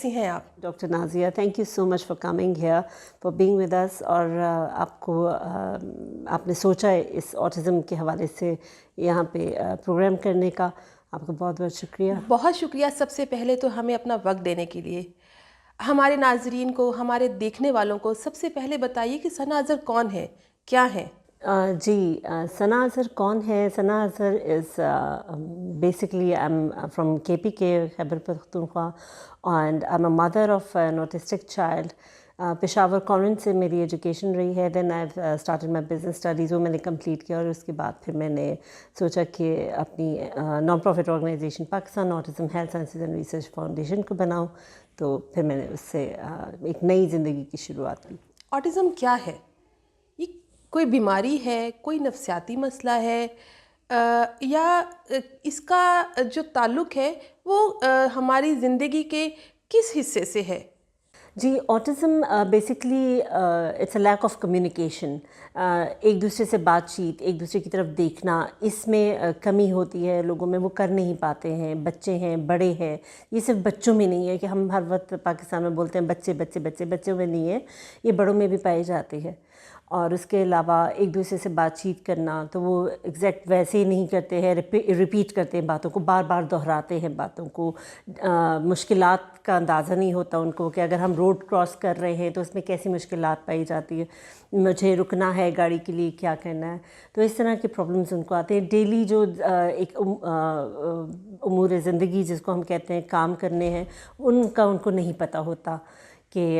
कैसी हैं आप? Dr. Nazia, thank you so much for coming here, for being with us. और आपको आपने सोचा है इस ऑटिज़म के हवाले से यहाँ पे प्रोग्राम करने का, आपका बहुत बहुत शुक्रिया। बहुत शुक्रिया सबसे पहले तो हमें अपना वक्त देने के लिए। हमारे नाजरीन को, हमारे देखने वालों को सबसे पहले बताइए कि सना अज़हर कौन है, क्या है? जी, सना अज़हर कौन है? Sana Azhar is basically I'm from KPK, Khyber Pakhtunkhwa, and I'm a mother of an autistic child. Peshawar convent से मेरी एजुकेशन रही है। Then I started my business studies, वो मैंने कंप्लीट किया और उसके बाद फिर मैंने सोचा कि अपनी non profit organisation Pakistan Autism Health Sciences and Research Foundation को बनाऊं। तो फिर मैंने उससे एक नई ज़िंदगी की शुरुआत की। ऑटिज़म क्या है? ये कोई बीमारी है, कोई नफ्सियाती मसला है, या इसका जो ताल्लुक़ है वो हमारी ज़िंदगी के किस हिस्से से है? जी, autism basically it's a lack of communication. एक दूसरे से बातचीत, एक दूसरे की तरफ देखना, इसमें कमी होती है लोगों में, वो कर नहीं पाते हैं। बच्चे हैं, बड़े हैं, ये सिर्फ बच्चों में नहीं है कि हम हर वक्त पाकिस्तान में बोलते हैं बच्चे बच्चे बच्चे, बच्चों में नहीं है, ये बड़ों में भी पाई जाती है। और उसके अलावा एक दूसरे से बातचीत करना, तो वो एग्जैक्ट वैसे ही नहीं करते हैं, रिपीट करते हैं बातों को, बार बार दोहराते हैं बातों को। मुश्किलात का अंदाज़ा नहीं होता उनको कि अगर हम रोड क्रॉस कर रहे हैं तो उसमें कैसी मुश्किलात पाई जाती है, मुझे रुकना है गाड़ी के लिए, क्या करना है। तो इस तरह के प्रॉब्लम्स उनको आते हैं। डेली जो एक उमूर ज़िंदगी जिसको हम कहते हैं, काम करने हैं, उनका उनको नहीं पता होता कि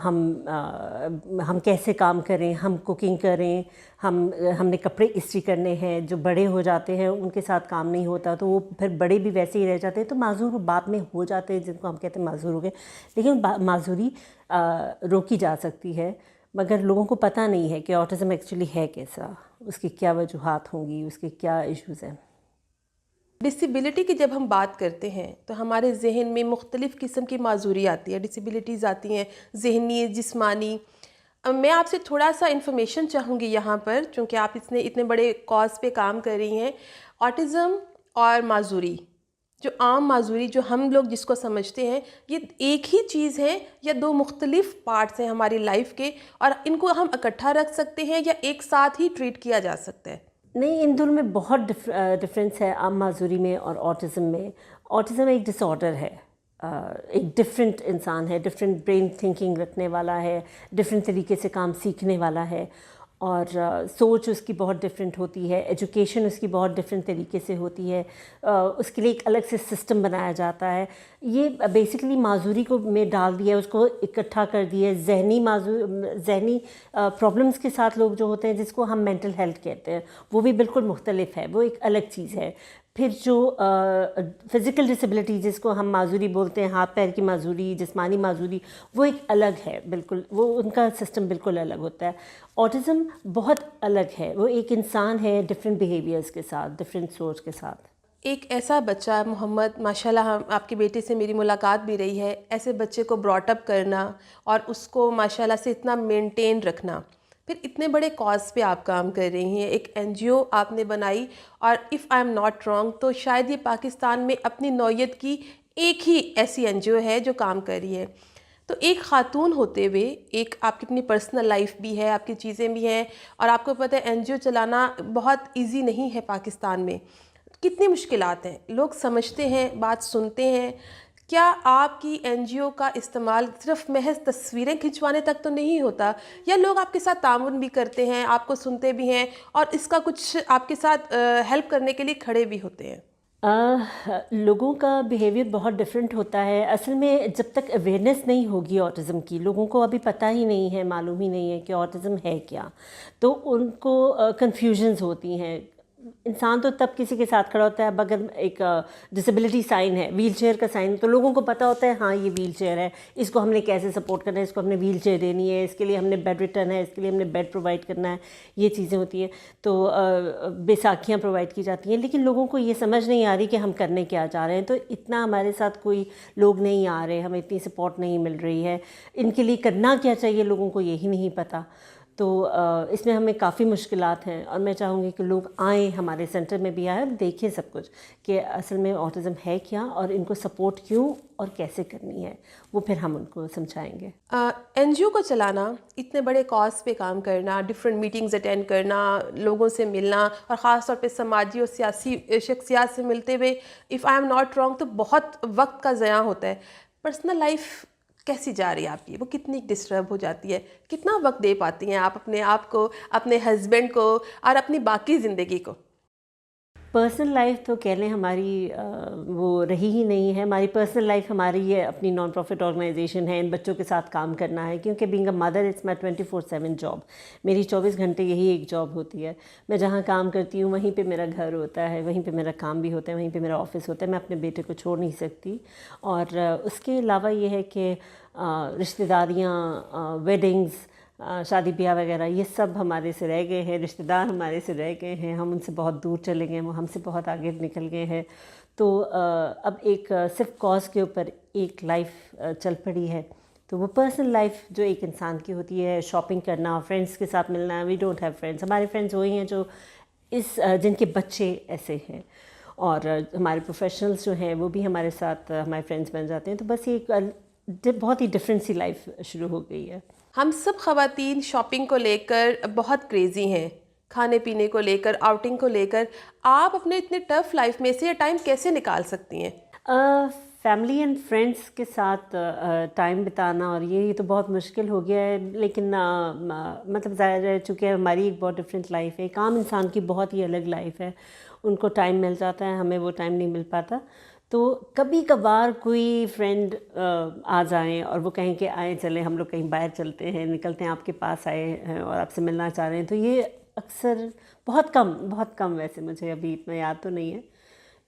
हम कैसे काम करें, हम कुकिंग करें, हमने कपड़े इस्त्री करने हैं। जो बड़े हो जाते हैं उनके साथ काम नहीं होता, तो वो फिर बड़े भी वैसे ही रह जाते हैं, तो माजूर बाद में हो जाते हैं, जिनको हम कहते हैं माजूर हो गए। लेकिन माजूरी रोकी जा सकती है, मगर लोगों को पता नहीं है कि ऑटिज़म एक्चुअली है कैसा, उसकी क्या वजूहात होंगी, उसके क्या इश्यूज़ हैं। डिसेबिलिटी की जब हम बात करते हैं तो हमारे जहन में मुख्तलिफ़ किस्म की माजूरी आती है, डिसेबिलिटीज़ आती हैं, ज़हनी, जिस्मानी। मैं आपसे थोड़ा सा इन्फॉर्मेशन चाहूँगी यहाँ पर, चूँकि आप इतने बड़े कॉज पे काम कर रही हैं। ऑटिज़म और माजूरी, जो आम माजूरी जो हम लोग जिसको समझते हैं, ये एक ही चीज़ है या दो मुख्तलिफ़ पार्ट्स हैं हमारी लाइफ के, और इनको हम इकट्ठा रख सकते हैं या एक साथ ही ट्रीट किया जा सकता है? नहीं, इन दोनों में बहुत डिफरेंस है, आम माजूरी में और ऑटिज़म में। ऑटिज़म एक डिसऑर्डर है, एक डिफरेंट इंसान है, डिफरेंट ब्रेन थिंकिंग रखने वाला है, डिफरेंट तरीके से काम सीखने वाला है, और सोच उसकी बहुत डिफरेंट होती है, एजुकेशन उसकी बहुत डिफरेंट तरीके से होती है, उसके लिए एक अलग से सिस्टम बनाया जाता है। ये बेसिकली माजूरी को में डाल दिया, उसको इकट्ठा कर दिया। जहनी प्रॉब्लम्स के साथ लोग जो होते हैं, जिसको हम मेंटल हेल्थ कहते हैं, वो भी बिल्कुल मुख्तलिफ है, वो एक अलग चीज़ है। फिर जो फ़िज़िकल डिसेबिलिटी जिसको हम माजूरी बोलते हैं, हाथ पैर की माजूरी, जिस्मानी माजूरी, वो एक अलग है बिल्कुल, वो उनका सिस्टम बिल्कुल अलग होता है। ऑटिज़म बहुत अलग है, वो एक इंसान है डिफरेंट बिहेवियर्स के साथ, डिफरेंट सोच के साथ। एक ऐसा बच्चा मोहम्मद, माशाल्लाह आपके बेटे से मेरी मुलाकात भी रही है, ऐसे बच्चे को ब्रॉट अप करना और उसको माशाल्लाह से इतना मेंटेन रखना, फिर इतने बड़े कॉज पे आप काम कर रही हैं, एक एनजीओ आपने बनाई, और if I am not wrong तो शायद ये पाकिस्तान में अपनी नौयत की एक ही ऐसी एनजीओ है जो काम कर रही है। तो एक ख़ातून होते हुए, एक आपकी अपनी पर्सनल लाइफ भी है, आपकी चीज़ें भी हैं, और आपको पता है एनजीओ चलाना बहुत ईजी नहीं है पाकिस्तान में। कितनी मुश्किलात हैं, लोग समझते हैं, बात सुनते हैं। क्या आपकी एनजीओ का इस्तेमाल सिर्फ महज तस्वीरें खिंचवाने तक तो नहीं होता, या लोग आपके साथ ताउन भी करते हैं, आपको सुनते भी हैं और इसका कुछ आपके साथ हेल्प करने के लिए खड़े भी होते हैं? लोगों का बिहेवियर बहुत डिफरेंट होता है। असल में जब तक अवेयरनेस नहीं होगी ऑटिज़म की, लोगों को अभी पता ही नहीं है, मालूम ही नहीं है कि ऑटिज़म है क्या, तो उनको कन्फ्यूजन्स होती हैं। इंसान तो तब किसी के साथ खड़ा होता है, अब अगर एक डिसेबिलिटी साइन है, व्हील चेयर का साइन, तो लोगों को पता होता है हाँ ये व्हील चेयर है, इसको हमने कैसे सपोर्ट करना है, इसको हमने व्हील चेयर देनी है, इसके लिए हमने बेड रिटर्न है, इसके लिए हमने बेड प्रोवाइड करना है, ये चीज़ें होती हैं। तो बैसाखियाँ प्रोवाइड की जाती हैं, लेकिन लोगों को ये समझ नहीं आ रही कि हम करने क्या जा रहे हैं। तो इतना हमारे साथ कोई लोग नहीं आ रहे, हमें इतनी सपोर्ट नहीं मिल रही है, इनके लिए करना क्या चाहिए लोगों को यही नहीं पता। تو اس میں ہمیں کافی مشکلات ہیں، اور میں چاہوں گی کہ لوگ آئیں، ہمارے سینٹر میں بھی آئیں، دیکھیں سب کچھ کہ اصل میں آٹزم ہے کیا اور ان کو سپورٹ کیوں اور کیسے کرنی ہے، وہ پھر ہم ان کو سمجھائیں گے۔ این جی او کو چلانا، اتنے بڑے کاز پہ کام کرنا، ڈفرینٹ میٹنگز اٹینڈ کرنا، لوگوں سے ملنا، اور خاص طور پہ سماجی اور سیاسی شخصیات سے ملتے ہوئے، if I am not wrong, تو بہت وقت کا ضیاع ہوتا ہے۔ پرسنل لائف کیسی جا رہی ہے آپ کی؟ وہ کتنی ڈسٹرب ہو جاتی ہے؟ کتنا وقت دے پاتی ہیں آپ اپنے آپ کو، اپنے ہسبینڈ کو، اور اپنی باقی زندگی کو؟ پرسنل لائف تو کہہ لیں ہماری وہ رہی ہی نہیں ہے۔ ہماری پرسنل لائف ہماری یہ اپنی نان پروفٹ آرگنائزیشن ہے، ان بچوں کے ساتھ کام کرنا ہے، کیونکہ being a mother it's my 24/7 job, میری 24 گھنٹے یہی ایک جاب ہوتی ہے۔ میں جہاں کام کرتی ہوں وہیں پہ میرا گھر ہوتا ہے، وہیں پہ میرا کام بھی ہوتا ہے، وہیں پہ میرا آفس ہوتا ہے، میں اپنے بیٹے کو چھوڑ نہیں سکتی۔ اور اس کے علاوہ یہ ہے کہ رشتہ داریاں، ویڈنگز، شادی بیاہ وغیرہ، یہ سب ہمارے سے رہ گئے ہیں، رشتہ دار ہمارے سے رہ گئے ہیں، ہم ان سے بہت دور چلے گئے ہیں، وہ ہم سے بہت آگے نکل گئے ہیں۔ تو اب ایک صرف کاز کے اوپر ایک لائف چل پڑی ہے، تو وہ پرسنل لائف جو ایک انسان کی ہوتی ہے، شاپنگ کرنا، فرینڈس کے ساتھ ملنا، وی ڈونٹ ہیو فرینڈس، ہمارے فرینڈس وہی ہیں جو جن کے بچے ایسے ہیں، اور ہمارے پروفیشنلز جو ہیں وہ بھی ہمارے ساتھ ہمارے فرینڈس بن جاتے ہیں۔ تو بس یہ ایک بہت ہی ڈفرینٹ سی لائف شروع ہو گئی ہے۔ ہم سب خواتین شاپنگ کو لے کر بہت کریزی ہیں، کھانے پینے کو لے کر، آؤٹنگ کو لے کر۔ آپ اپنے اتنے ٹف لائف میں سے یہ ٹائم کیسے نکال سکتی ہیں؟ فیملی اینڈ فرینڈس کے ساتھ ٹائم بتانا، اور یہ تو بہت مشکل ہو گیا ہے، لیکن مطلب ظاہر ہے چونکہ ہماری ایک بہت ڈفرینٹ لائف ہے، ایک عام انسان کی بہت ہی الگ لائف ہے، ان کو ٹائم مل جاتا ہے، ہمیں وہ ٹائم نہیں مل پاتا۔ تو کبھی کبھار کوئی فرینڈ آ جائیں اور وہ کہیں کہ آئیں چلیں ہم لوگ کہیں باہر چلتے ہیں، نکلتے ہیں، آپ کے پاس آئے ہیں اور آپ سے ملنا چاہ رہے ہیں، تو یہ اکثر بہت کم، ویسے مجھے ابھی اتنا یاد تو نہیں ہے،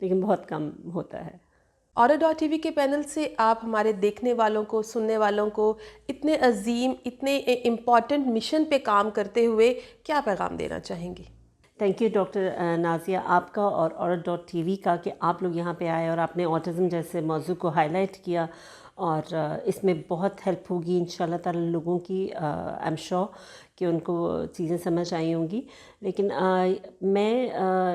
لیکن بہت کم ہوتا ہے۔ Aura.tv کے پینل سے آپ ہمارے دیکھنے والوں کو، سننے والوں کو اتنے عظیم، اتنے امپورٹنٹ مشن پہ کام کرتے ہوئے کیا پیغام دینا چاہیں گی؟ تھینک یو ڈاکٹر نازیہ، آپ کا اور Aura.tv کا، کہ آپ لوگ یہاں پہ آئے اور آپ نے آٹزم جیسے موضوع کو ہائی لائٹ کیا، اور اس میں بہت ہیلپ ہوگی انشاءاللہ تعالی لوگوں کی، آئی ایم شیور کہ ان کو چیزیں سمجھ آئی ہوں گی۔ لیکن میں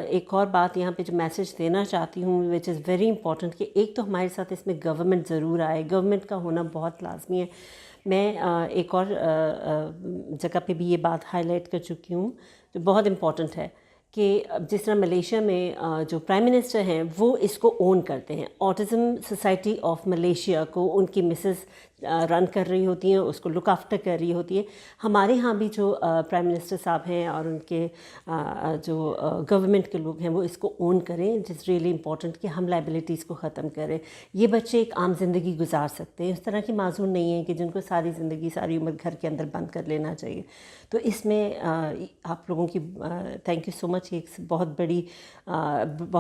ایک اور بات یہاں پہ جو میسیج دینا چاہتی ہوں، وچ از ویری امپورٹنٹ، کہ ایک تو ہمارے ساتھ اس میں گورنمنٹ ضرور آئے، گورنمنٹ کا ہونا بہت لازمی ہے۔ میں ایک اور جگہ پہ بھی یہ بات ہائی لائٹ کر چکی ہوں جو بہت امپورٹنٹ ہے، کہ جس طرح ملیشیا میں جو پرائم منسٹر ہیں وہ اس کو اون کرتے ہیں، آٹزم سوسائٹی آف ملیشیا کو ان کی مسز رن کر رہی ہوتی ہیں، اس کو لک آفٹر کر رہی ہوتی ہے۔ ہمارے ہاں بھی جو پرائم منسٹر صاحب ہیں اور ان کے جو گورنمنٹ کے لوگ ہیں وہ اس کو اون کریں، اٹ از ریئلی امپورٹنٹ کہ ہم لائبلٹیز کو ختم کریں۔ یہ بچے ایک عام زندگی گزار سکتے ہیں، اس طرح کی معذور نہیں ہیں کہ جن کو ساری زندگی، ساری عمر گھر کے اندر بند کر لینا چاہیے۔ تو اس میں آپ لوگوں کی تھینک یو سو مچ، ایک بہت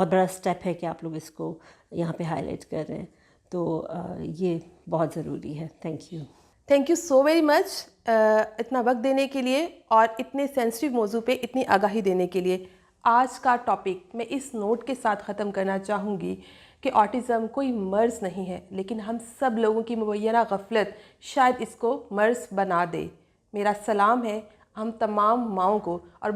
بڑا اسٹیپ ہے کہ آپ لوگ اس کو یہاں پہ ہائی لائٹ کر رہے ہیں، تو یہ بہت ضروری ہے۔ Thank you so very much اتنا وقت دینے کے لیے اور اتنے سینسٹیو موضوع پہ اتنی آگاہی دینے کے لیے۔ آج کا ٹاپک میں اس نوٹ کے ساتھ ختم کرنا چاہوں گی کہ آٹزم کوئی مرض نہیں ہے، لیکن ہم سب لوگوں کی مبینہ غفلت شاید اس کو مرض بنا دے۔ میرا سلام ہے ہم تمام ماؤں کو، اور